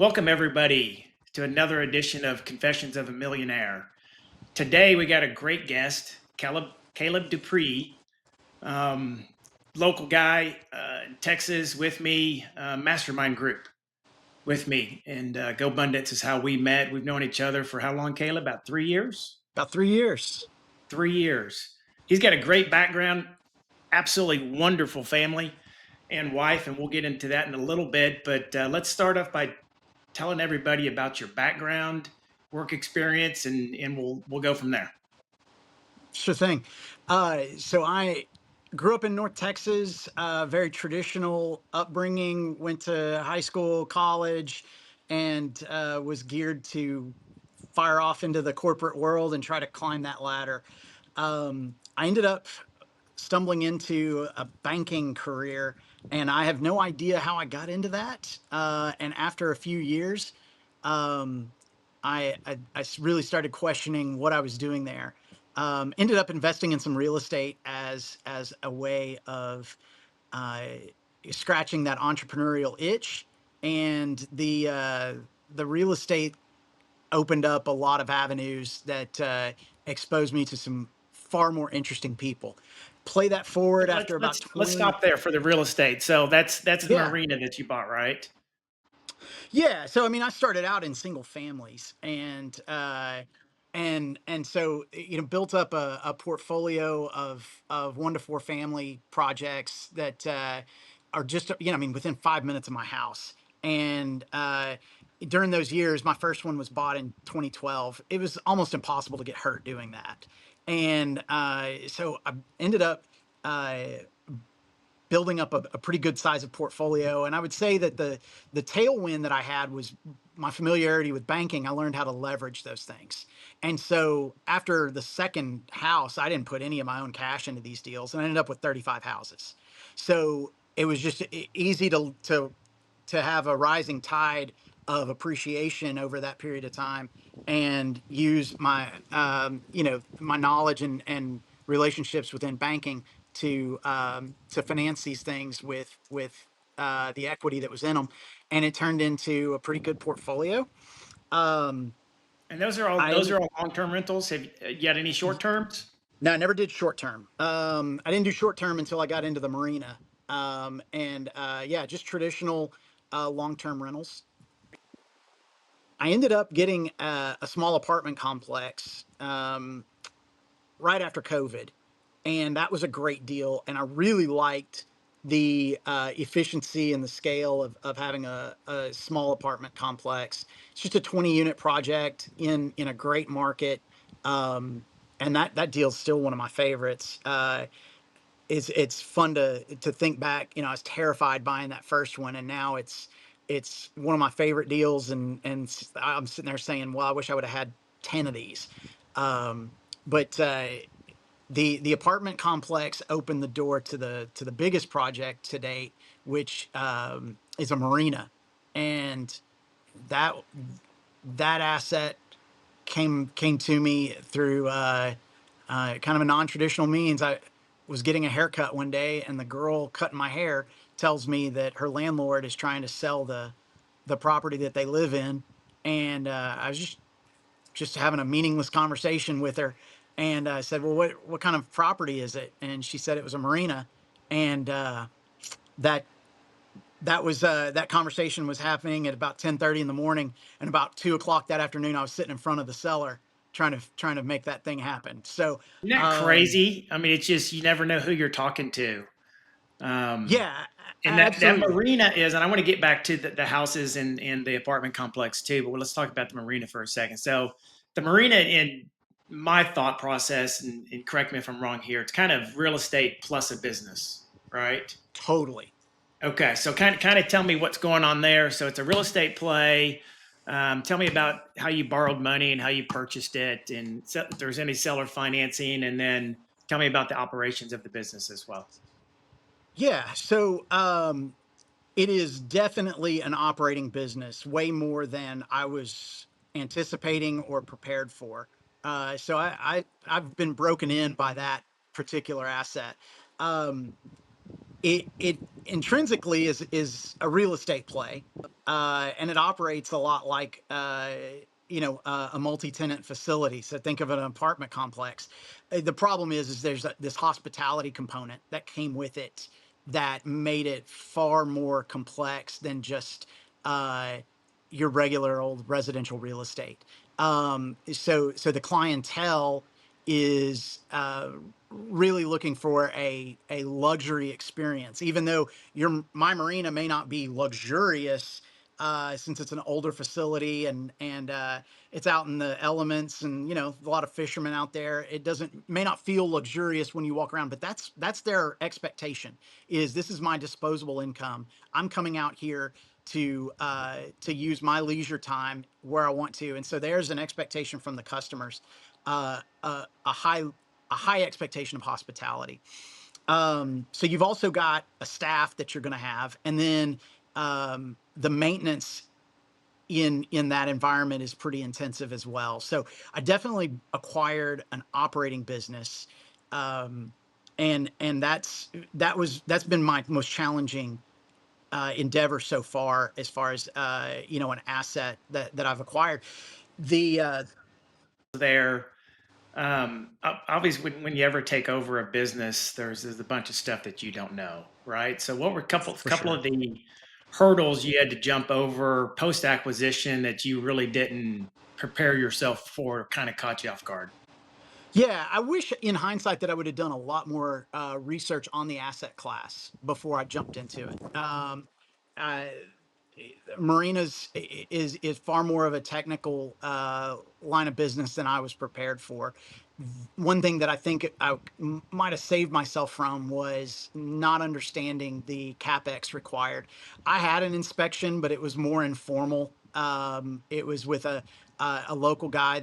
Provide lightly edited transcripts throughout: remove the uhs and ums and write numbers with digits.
Welcome, everybody, to another edition of Confessions of a Millionaire. Today, we got a great guest, Caleb Dupree, um, local guy in Texas with me, mastermind group with me. And Go Abundance is how we met. We've known each other for how long, Caleb? About 3 years? About 3 years. 3 years. He's got a great background, absolutely wonderful family and wife, and we'll get into that in a little bit. But let's start off by telling everybody about your background, work experience, and we'll go from there. Sure thing. So I grew up in North Texas, very traditional upbringing, went to high school, college, and was geared to fire off into the corporate world and try to climb that ladder. I ended up stumbling into a banking career, and I have no idea how I got into that. And after a few years, um, I really started questioning what I was doing there. Ended up investing in some real estate as a way of uh, scratching that entrepreneurial itch, and the real estate opened up a lot of avenues that exposed me to some far more interesting people. Play that forward Let's after about let's let's 20. stop there for the real estate. So that's the Yeah. marina that you bought, right? Yeah, so I mean, I started out in single families, and so built up a portfolio of 1 to 4 family projects that are just I mean within 5 minutes of my house. And during those years, my first one was bought in 2012. It was almost impossible to get hurt doing that, and so I ended up. Uh, Building up a pretty good size of portfolio. And I would say that the tailwind that I had was my familiarity with banking. I learned how to leverage those things. And so after the second house, I didn't put any of my own cash into these deals, and I ended up with 35 houses. So it was just easy to have a rising tide of appreciation over that period of time, and use my my knowledge and relationships within banking to finance these things with the equity that was in them, and it turned into a pretty good portfolio. Um, And those are all long-term rentals. Have you had any short terms? no, I never did short term. I didn't do short term until I got into the marina, and yeah, just traditional long term rentals. I ended up getting a small apartment complex right after COVID, and that was a great deal. And I really liked the efficiency and the scale of having a small apartment complex. It's just a 20-unit project in a great market, and that deal's still one of my favorites. It's fun to think back. I was terrified buying that first one, and now it's one of my favorite deals. And I'm sitting there saying, well, I wish I would have had 10 of these. But the apartment complex opened the door to the biggest project to date, which is a marina. And that that asset came to me through kind of a non-traditional means. I was getting a haircut one day, and the girl cutting my hair tells me that her landlord is trying to sell the property that they live in. And I was just having a meaningless conversation with her, and I said, well, what kind of property is it? And she said it was a marina. And that that conversation was happening at about 10:30 in the morning, and about 2 o'clock that afternoon, I was sitting in front of the seller trying to make that thing happen. So Isn't that crazy? I mean, it's just you never know who you're talking to. Um, yeah, and that absolutely. marina is, and I want to get back to the houses and the apartment complex too, but let's talk about the marina for a second. So the marina, in my thought process, and correct me if I'm wrong here, it's kind of real estate plus a business, right? Totally. Okay, so kind of tell me what's going on there. So it's a real estate play. Tell me about how you borrowed money and how you purchased it, and if there's any seller financing, and then tell me about the operations of the business as well. Yeah. So it is definitely an operating business, way more than I was anticipating or prepared for. So I've been broken in by that particular asset. Um, it intrinsically is a real estate play, and it operates a lot like a multi-tenant facility. So think of an apartment complex. The problem is there's this hospitality component that came with it that made it far more complex than just uh, your regular old residential real estate. So the clientele is really looking for a luxury experience, even though my marina may not be luxurious, since it's an older facility and it's out in the elements, and a lot of fishermen out there. It doesn't may not feel luxurious when you walk around, but that's their expectation. Is this is my disposable income. I'm coming out here to use my leisure time where I want to, and so there's an expectation from the customers, a high expectation of hospitality. So you've also got a staff that you're going to have, and then the maintenance in that environment is pretty intensive as well. So I definitely acquired an operating business, um, and that's been my most challenging endeavor so far, as far as an asset that I've acquired. The There, obviously, when you ever take over a business, there's a bunch of stuff that you don't know, right? So, what were a For couple sure. of the hurdles you had to jump over post acquisition that you really didn't prepare yourself for, kind of caught you off guard? Yeah, I wish in hindsight that I would have done a lot more research on the asset class before I jumped into it. Uh, Marinas is far more of a technical line of business than I was prepared for. One thing that I think I might have saved myself from was not understanding the capex required. I had an inspection, but it was more informal. It was with a local guy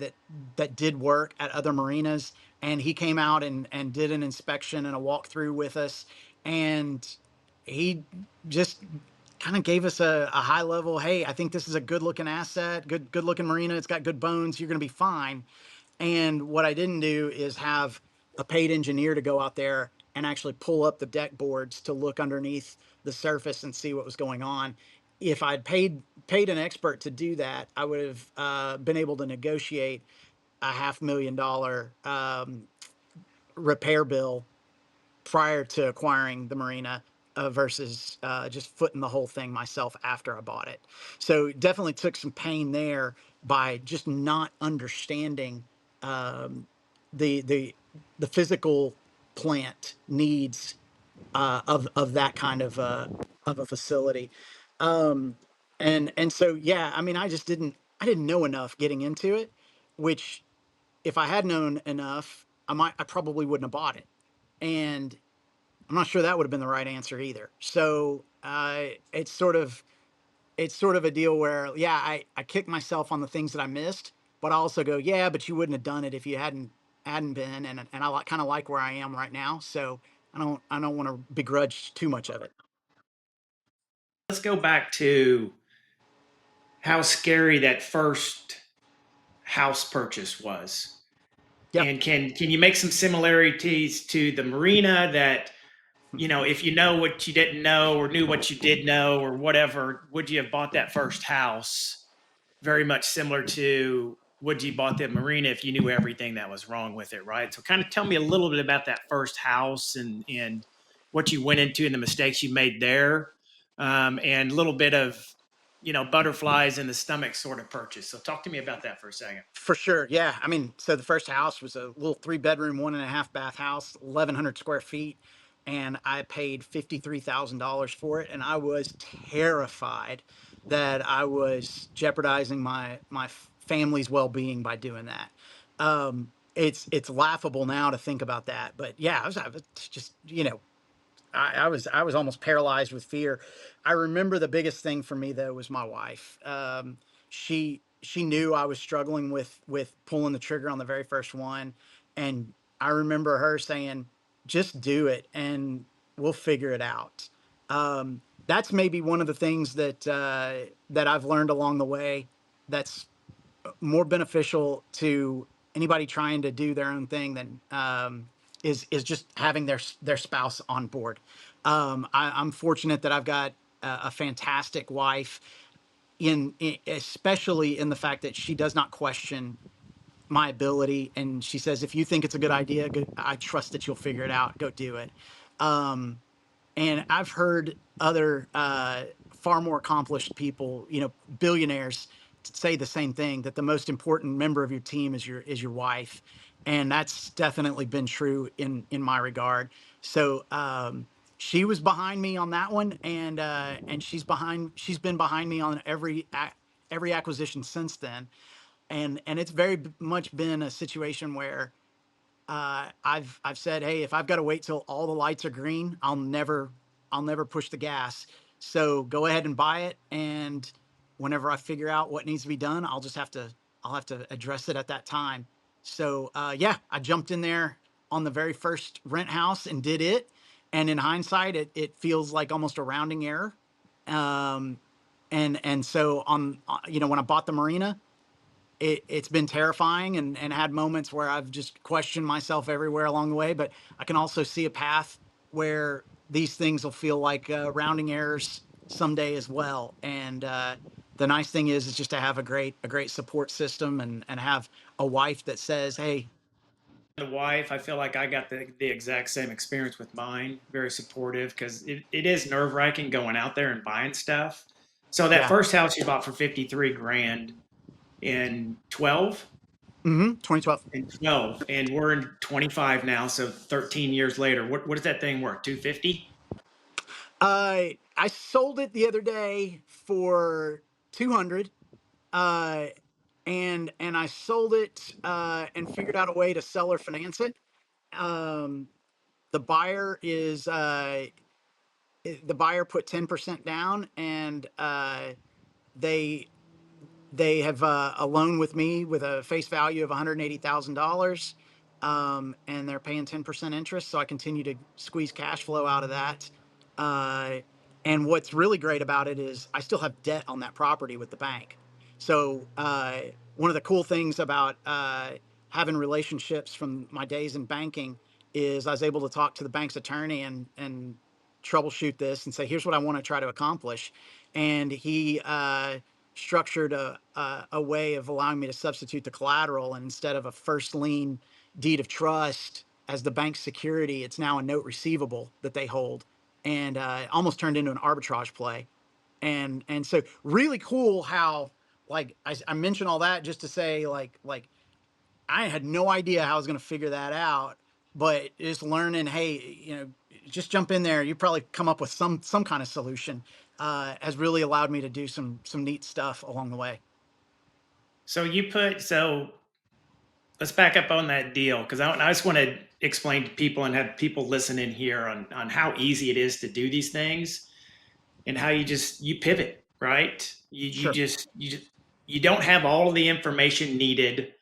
that did work at other marinas, and he came out and did an inspection and a walkthrough with us, and he just kind of gave us a high level, hey, I think this is a good looking asset, good looking marina, it's got good bones, you're going to be fine. And what I didn't do is have a paid engineer to go out there and actually pull up the deck boards to look underneath the surface and see what was going on. If I'd paid an expert to do that, I would have been able to negotiate a $500,000 repair bill prior to acquiring the marina, versus just footing the whole thing myself after I bought it. So definitely took some pain there by just not understanding um, the the physical plant needs of that kind of a facility. Um, and so yeah, I mean, I didn't know enough getting into it, which if I had known enough, I probably wouldn't have bought it. And I'm not sure that would have been the right answer either. So it's sort of a deal where, yeah, I kick myself on the things that I missed, but I also go, yeah, but you wouldn't have done it if you hadn't been, and I kind of like where I am right now. So I don't want to begrudge too much of it. Let's go back to how scary that first house purchase was. Yep. And can you make some similarities to the marina that, if you know what you didn't know or knew what you did know or whatever, would you have bought that first house? Very much similar to would you bought the marina if you knew everything that was wrong with it, right? So kind of tell me a little bit about that first house and what you went into and the mistakes you made there, and a little bit of butterflies in the stomach sort of purchase. So talk to me about that for a second. For sure. Yeah. I mean, so the first house was a little 3 bedroom, 1.5 bath house, 1,100 square feet. And I paid $53,000 for it. And I was terrified that I was jeopardizing my family's well being by doing that. It's laughable now to think about that. But yeah, I was just, I was almost paralyzed with fear. I remember the biggest thing for me though was my wife. She knew I was struggling with pulling the trigger on the very first one, and I remember her saying, "Just do it, and we'll figure it out." That's maybe one of the things that I've learned along the way. That's more beneficial to anybody trying to do their own thing than is just having their spouse on board. I'm fortunate that I've got a fantastic wife, especially in the fact that she does not question my ability, and she says, if you think it's a good idea, I trust that you'll figure it out. Go do it. And I've heard other far more accomplished people, billionaires, say the same thing, that the most important member of your team is your wife, and that's definitely been true in my regard. So she was behind me on that one, and she's been behind me on every acquisition since then, and it's very much been a situation where I've said, hey, if I've got to wait till all the lights are green, I'll never push the gas. So go ahead and buy it, and whenever I figure out what needs to be done, I'll have to address it at that time. So yeah, I jumped in there on the very first rent house and did it. And in hindsight, it feels like almost a rounding error. Um, and so when I bought the marina, it's been terrifying, and had moments where I've just questioned myself everywhere along the way. But I can also see a path where these things will feel like rounding errors someday as well. And the nice thing is just to have a great support system, and have a wife that says, hey, The wife, I feel like I got the exact same experience with mine. Very supportive because it is nerve wracking going out there and buying stuff. So that yeah, first house you bought for 53 grand in 12 2012. and 12, and we're in 25 now. So 13 years later, what is that thing worth? 250? I sold it the other day for 200. Uh, and I sold it and figured out a way to sell or finance it. Um, the buyer is the buyer put 10% down, and they they have a loan with me with a face value of $180,000, and they're paying 10% interest. So I continue to squeeze cash flow out of that. Uh, and what's really great about it is I still have debt on that property with the bank. So one of the cool things about having relationships from my days in banking is I was able to talk to the bank's attorney and troubleshoot this and say, here's what I want to try to accomplish. And he structured a way of allowing me to substitute the collateral, and instead of a first lien deed of trust as the bank's security, it's now a note receivable that they hold, and almost turned into an arbitrage play. And so really cool how, like, I mentioned all that just to say, like I had no idea how I was going to figure that out, but just learning, hey, just jump in there. You probably come up with some kind of solution. Has really allowed me to do some neat stuff along the way. So let's back up on that deal because I just want to explain to people and have people listen in here on how easy it is to do these things and how you pivot, right? Sure. You don't have all of the information needed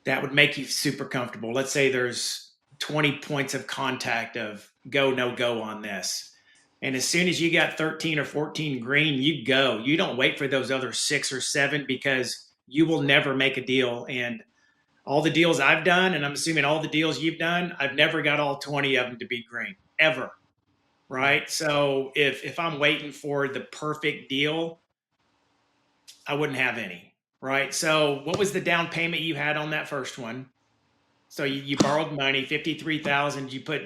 that would make you super comfortable. Let's say there's 20 points of contact of go, no go on this. And as soon as you got 13 or 14 green, you go. You don't wait for those other 6 or 7 because you will never make a deal. And all the deals I've done, and I'm assuming all the deals you've done, I've never got all 20 of them to be green ever. Right. Right. So if I'm waiting for the perfect deal, I wouldn't have any. Right. So what was the down payment you had on that first one? So you borrowed money, 53,000. You put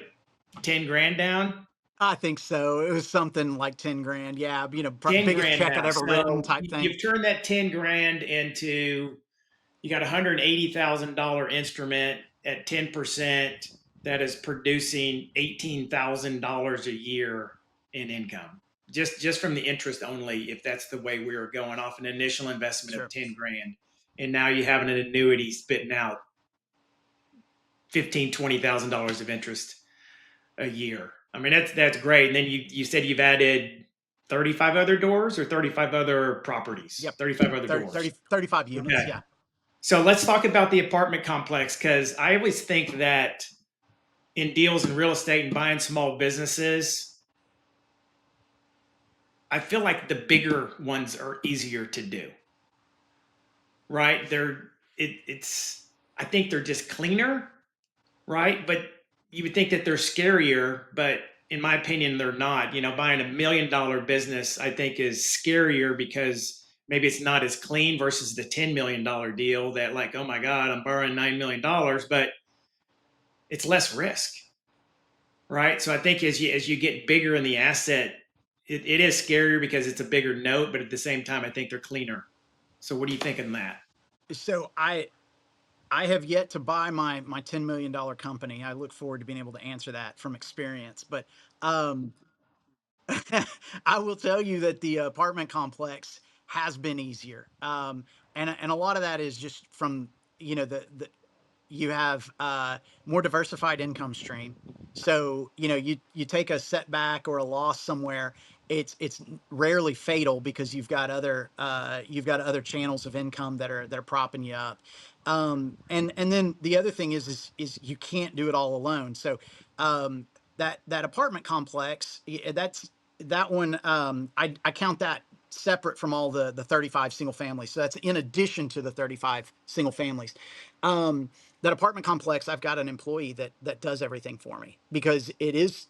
10 grand down, I think so. It was something like 10 grand. Yeah. 10 Biggest grand check I'd down. ever written So type thing. you've turned that 10 grand into, you got a $180,000 instrument at 10% that is producing $18,000 a year in income. Just from the interest only, if that's the way we were going off an initial investment of Sure. 10 grand. And now you have an annuity spitting out 15, $20,000 of interest a year. I mean, that's great. And then you said you've added 35 other doors or 35 other properties, Yep. 35 other 30, doors. 30, 35 units. Okay. Yeah. So let's talk about the apartment complex because I always think that in deals in real estate and buying small businesses, I feel like the bigger ones are easier to do, right? It's I think they're just cleaner, right? But you would think that they're scarier, but in my opinion, they're not. Buying $1 million business, I think, is scarier because maybe it's not as clean versus the $10 million deal that, like, oh my God, I'm borrowing $9 million, but it's less risk, right? So I think as you get bigger in the asset, it is scarier because it's a bigger note, but at the same time, I think they're cleaner. So what do you think of that? So I have yet to buy my $10 million company. I look forward to being able to answer that from experience. But um, I will tell you that the apartment complex has been easier, and a lot of that is just from the you have more diversified income stream. So you take a setback or a loss somewhere, it's rarely fatal because you've got other channels of income that are propping you up. And then the other thing is you can't do it all alone. So that apartment complex, that one, I count that separate from all the 35 single families. So that's in addition to the 35 single families. Um, that apartment complex, I've got an employee that does everything for me because it is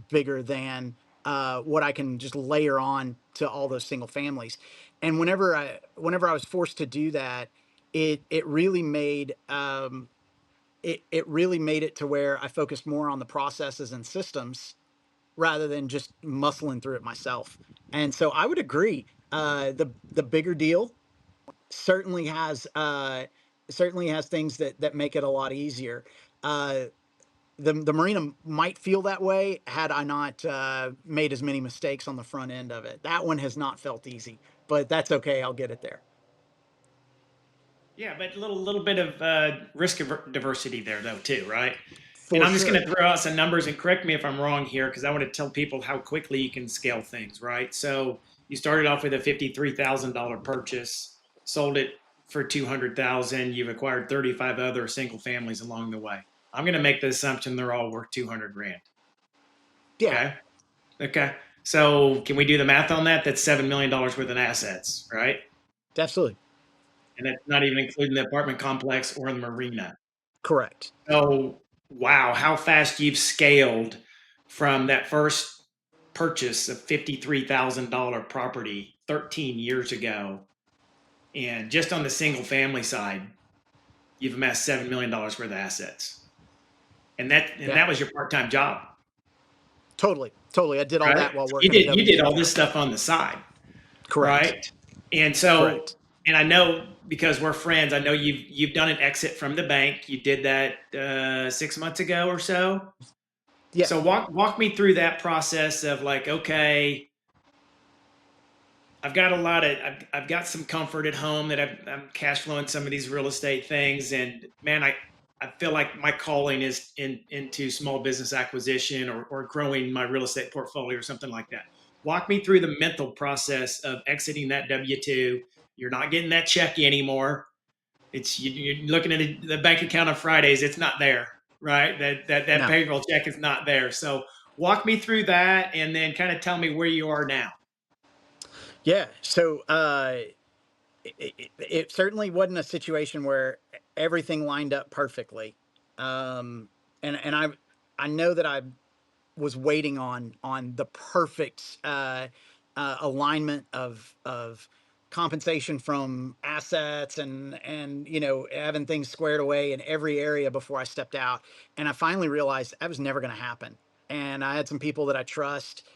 bigger than what I can just layer on to all those single families. And whenever I was forced to do that, it really made it really made it to where I focused more on the processes and systems rather than just muscling through it myself. And so I would agree. The bigger deal certainly has things that make it a lot easier. Uh, the marina might feel that way had I not made as many mistakes on the front end of it. That one has not felt easy, but that's okay. I'll get it there. Yeah, but a little bit of risk diversity there though too, right? And For I'm just going sure. to throw out some numbers and correct me if I'm wrong here because I want to tell people how quickly you can scale things, right? So you started off with a $53,000 purchase, sold it for 200,000. You've acquired 35 other single families along the way. I'm going to make the assumption they're all worth 200 grand. Yeah, Okay. Okay. So can we do the math on that? That's $7 million worth in assets, right? absolutely. And that's not even including the apartment complex or the marina. Correct. So, wow, how fast you've scaled from that first purchase of $53,000 property 13 years ago. And just on the single family side, you've amassed $7 million worth of assets. And Yeah, that was your part-time job, totally. I did all right? that while So you working a did you W did two all this job. stuff on the side, Correct. right? And so, Correct. and I know because we're friends, I know you've done an exit from the bank. You did that 6 months ago or so. Yeah. So walk me through that process of like, okay, I've got some comfort at home that I'm cash flowing some of these real estate things, and man, I feel like my calling is into small business acquisition or growing my real estate portfolio or something like that. Walk me through the mental process of exiting that W-2. You're not getting that check anymore. You're looking at the bank account on Fridays. It's not there, right? That No. payroll check is not there. So walk me through that, and then kind of tell me where you are now. Yeah. So it certainly wasn't a situation where everything lined up perfectly. Um, and I know that I was waiting on the perfect alignment of compensation from assets and having things squared away in every area before I stepped out. And I finally realized that was never going to happen. And I had some people that I trust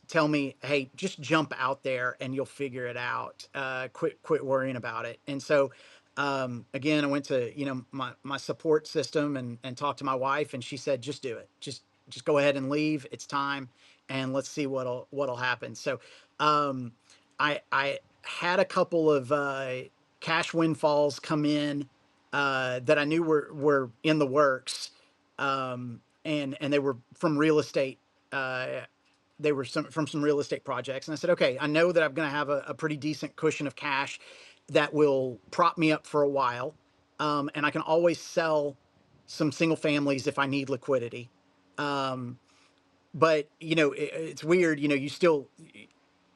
tell me, "Hey, just jump out there and you'll figure it out. Quit worrying about it." And so again, I went to my support system and talked to my wife, and she said, "Just do it. Just go ahead and leave. It's time, and let's see what'll happen." So um, I had a couple of cash windfalls come in that I knew were in the works, and they were from real estate. Uh, they were from some real estate projects, and I said, okay, I know that I'm going to have a pretty decent cushion of cash that will prop me up for a while, and I can always sell some single families if I need liquidity. Um, but it's weird.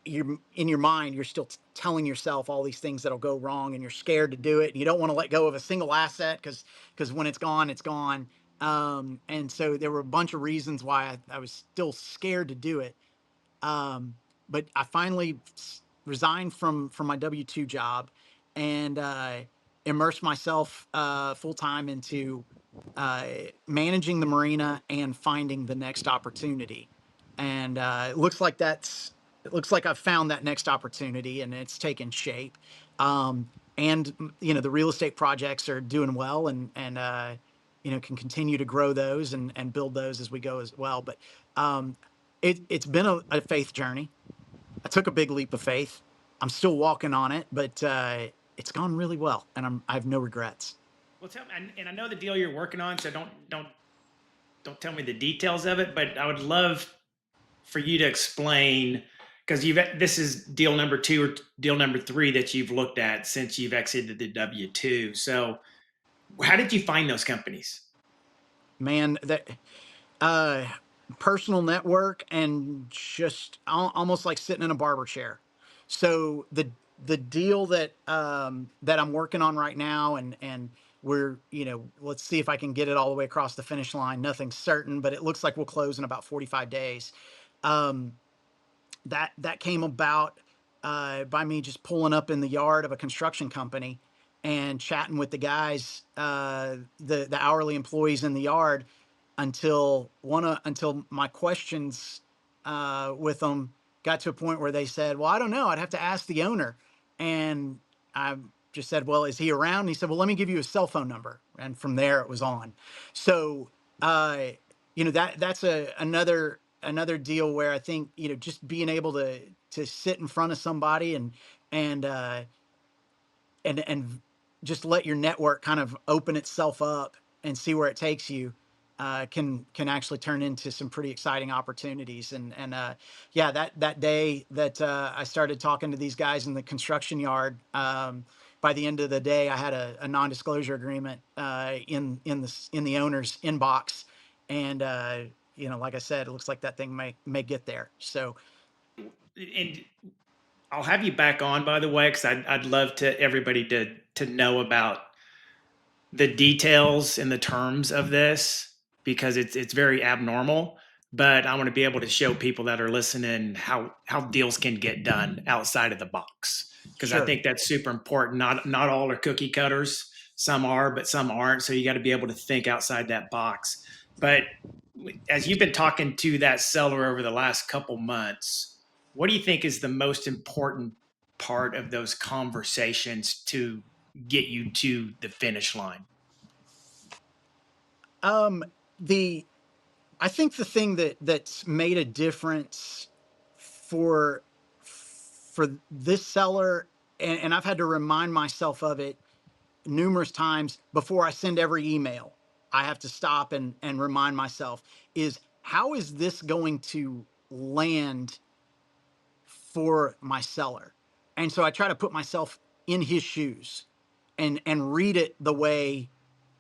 You're in your mind, you're still telling yourself all these things that'll go wrong, and you're scared to do it. And you don't want to let go of a single asset because when it's gone, it's gone. And so there were a bunch of reasons why I was still scared to do it. But I finally resigned from my W-2 job and immersed myself full time into uh, managing the marina and finding the next opportunity. And it looks like I've found that next opportunity and it's taken shape. And the real estate projects are doing well, and can continue to grow those and build those as we go as well. But it's been a faith journey. I took a big leap of faith. I'm still walking on it, but it's gone really well, and I have no regrets. Well, tell me, and I know the deal you're working on, so don't tell me the details of it, but I would love for you to explain, because you've this is deal number two or deal number three that you've looked at since you've exited the W-2. So how did you find those companies? Man, that uh, personal network and just almost like sitting in a barber chair. So the deal that I'm working on right now, and we're let's see if I can get it all the way across the finish line. Nothing's certain, but it looks like we'll close in about 45 days. Um, that came about by me just pulling up in the yard of a construction company and chatting with the guys, the hourly employees in the yard, until my questions with them got to a point where they said, "Well, I don't know. I'd have to ask the owner." And I just said, "Well, is he around?" And he said, "Well, let me give you his cell phone number." And from there, it was on. So, uh, that's another deal where I think just being able to sit in front of somebody and uh, and just let your network kind of open itself up and see where it takes you can actually turn into some pretty exciting opportunities. And yeah, that day that I started talking to these guys in the construction yard, by the end of the day I had a non-disclosure agreement in the owner's inbox. And like I said, it looks like that thing may get there. So And I'll have you back on, by the way, because I'd love to everybody to know about the details and the terms of this, because it's very abnormal. But I want to be able to show people that are listening how deals can get done outside of the box, because I sure. think that's super important. Not all are cookie cutters. Some are, but some aren't. So you got to be able to think outside that box. But as you've been talking to that seller over the last couple months, what do you think is the most important part of those conversations to get you to the finish line? um the I think the thing that's made a difference for this seller, and I've had to remind myself of it numerous times before I send every email. I have to stop and remind myself, is how is this going to land for my seller? And so I try to put myself in his shoes and read it the way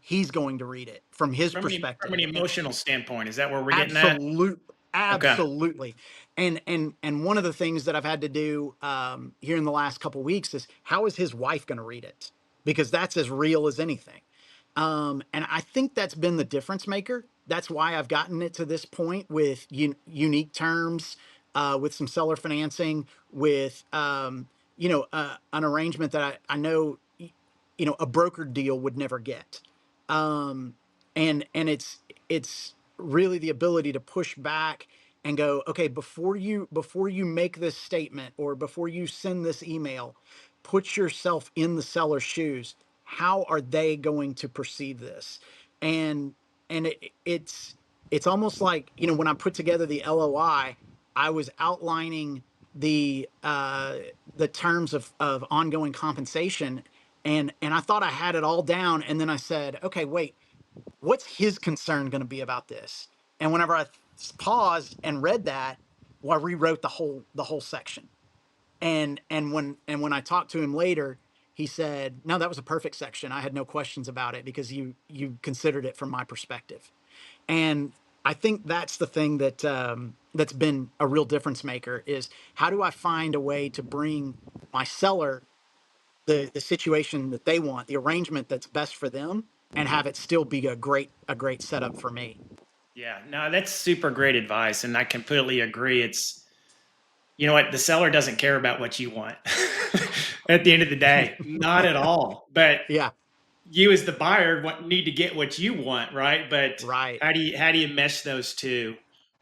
he's going to read it from his From an perspective. And emotional standpoint, is that where we're getting at? absolute, Okay. absolutely. And one of the things that I've had to do here in the last couple weeks is, how is his wife going to read it? Because that's as real as anything. And I think that's been the difference maker. That's why I've gotten it to this point with unique terms, with some seller financing, with an arrangement that I know a brokered deal would never get. Um, and it's really the ability to push back and go, okay, before you make this statement or before you send this email, put yourself in the seller's shoes. How are they going to perceive this? And and it, it's it's almost like, when I put together the LOI, I was outlining the terms of ongoing compensation, and I thought I had it all down, and then I said, okay, wait, what's his concern going to be about this? And whenever I paused and read that, well, I rewrote the whole section. And when I talked to him later, he said, "No, that was a perfect section. I had no questions about it because you considered it from my perspective." And I think that's the thing that's been a real difference maker, is how do I find a way to bring my seller the situation that they want, the arrangement that's best for them, and have it still be a great setup for me. Yeah, no, that's super great advice, and I completely agree. It's, you know what, the seller doesn't care about what you want at the end of the day, not at all. But Yeah, you as the buyer need to get what you want, right? But right. how do you mesh those two,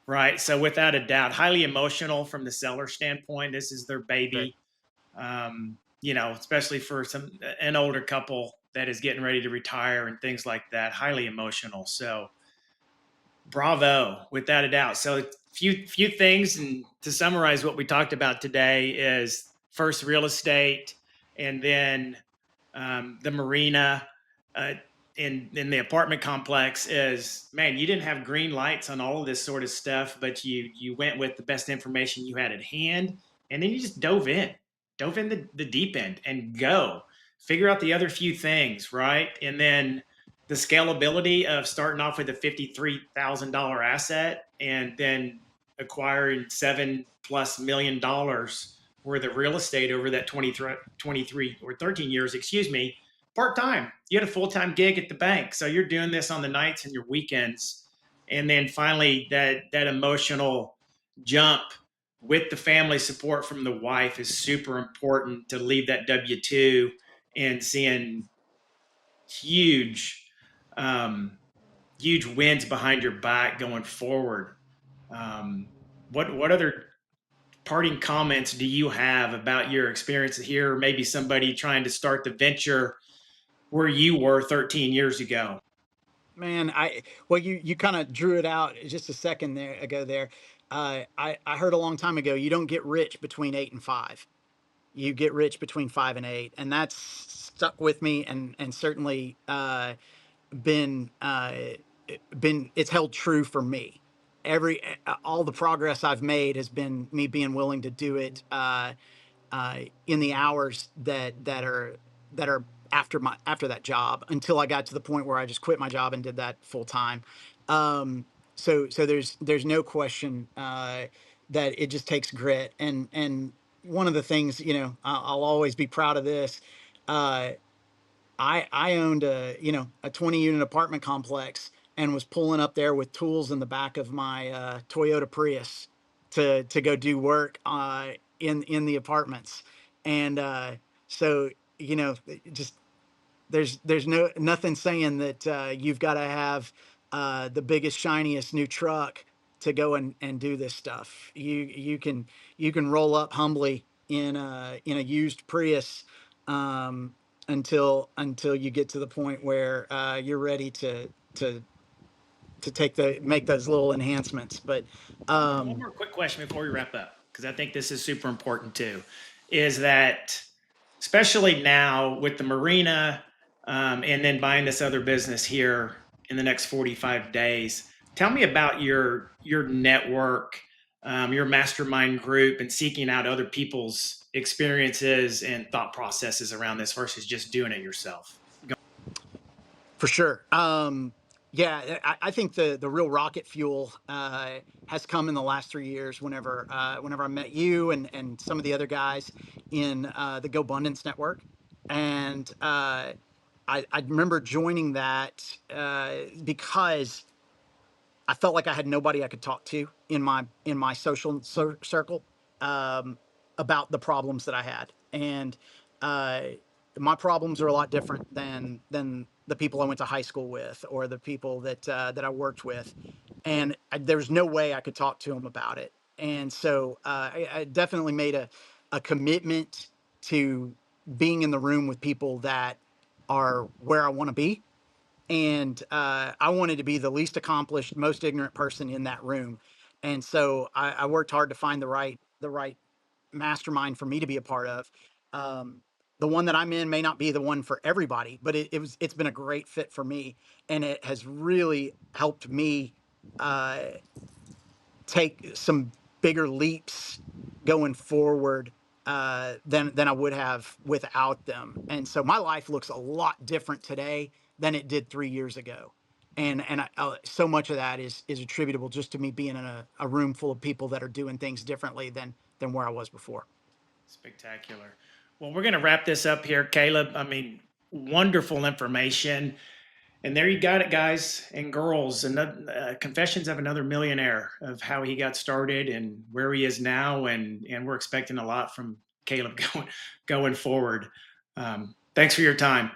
right? So without a doubt, highly emotional from the seller standpoint. This is their Very. baby, especially for an older couple that is getting ready to retire and things like that. Highly emotional. So bravo, without a doubt. So few things, and to summarize what we talked about today is first real estate, and then the marina, uh, in the apartment complex. Is, man, you didn't have green lights on all of this sort of stuff, but you went with the best information you had at hand, and then you just dove in the deep end and go figure out the other few things, right? And then the scalability of starting off with a $53,000 asset and then acquiring $7+ million worth of real estate over that 23 or 13 years, excuse me, part-time. You had a full-time gig at the bank. So you're doing this on the nights and your weekends. And then finally, that emotional jump with the family support from the wife is super important to leave that W-2 and seeing huge, um, huge wins behind your back going forward. Um, what other parting comments do you have about your experience here? Or maybe somebody trying to start the venture where you were 13 years ago. Man, well, you kind of drew it out just a second there ago there. I heard a long time ago, you don't get rich between 8 and 5. You get rich between 5 and 8, and that's stuck with me, and certainly been been it's held true for me. Every All the progress I've made has been me being willing to do it in the hours that are after that job, until I got to the point where I just quit my job and did that full time. Um, so there's no question that it just takes grit, and one of the things, I'll always be proud of this. Uh, I owned a 20 unit apartment complex, and was pulling up there with tools in the back of my Toyota Prius to go do work in the apartments. And so, just there's nothing saying that you've got to have the biggest shiniest new truck to go and do this stuff. You can roll up humbly in a used Prius, um, until you get to the point where you're ready to make those little enhancements. But One um, more quick question before we wrap up, because I think this is super important too, is that especially now with the marina, and then buying this other business here in the next 45 days, tell me about your network, your mastermind group, and seeking out other people's experiences and thought processes around this versus just doing it yourself. For sure. Yeah, I think the real rocket fuel has come in the last 3 years. Whenever I met you and some of the other guys in the Go Abundance Network, and I remember joining that because I felt like I had nobody I could talk to in my social circle, um, about the problems that I had, and uh, my problems are a lot different than the people I went to high school with, or the people that I worked with, and there's no way I could talk to them about it. And so I definitely made a commitment to being in the room with people that are where I want to be, and I wanted to be the least accomplished, most ignorant person in that room. And so I worked hard to find the right mastermind for me to be a part of. Um, the one that I'm in may not be the one for everybody, but it's been a great fit for me, and it has really helped me uh, take some bigger leaps going forward than I would have without them. And so my life looks a lot different today than it did 3 years ago. And so much of that is attributable just to me being in a room full of people that are doing things differently than where I was before. Spectacular. Well, we're going to wrap this up here, Caleb. I mean, wonderful information. And there you got it, guys and girls. And confessions of another millionaire, of how he got started and where he is now, and we're expecting a lot from Caleb going forward. Thanks for your time.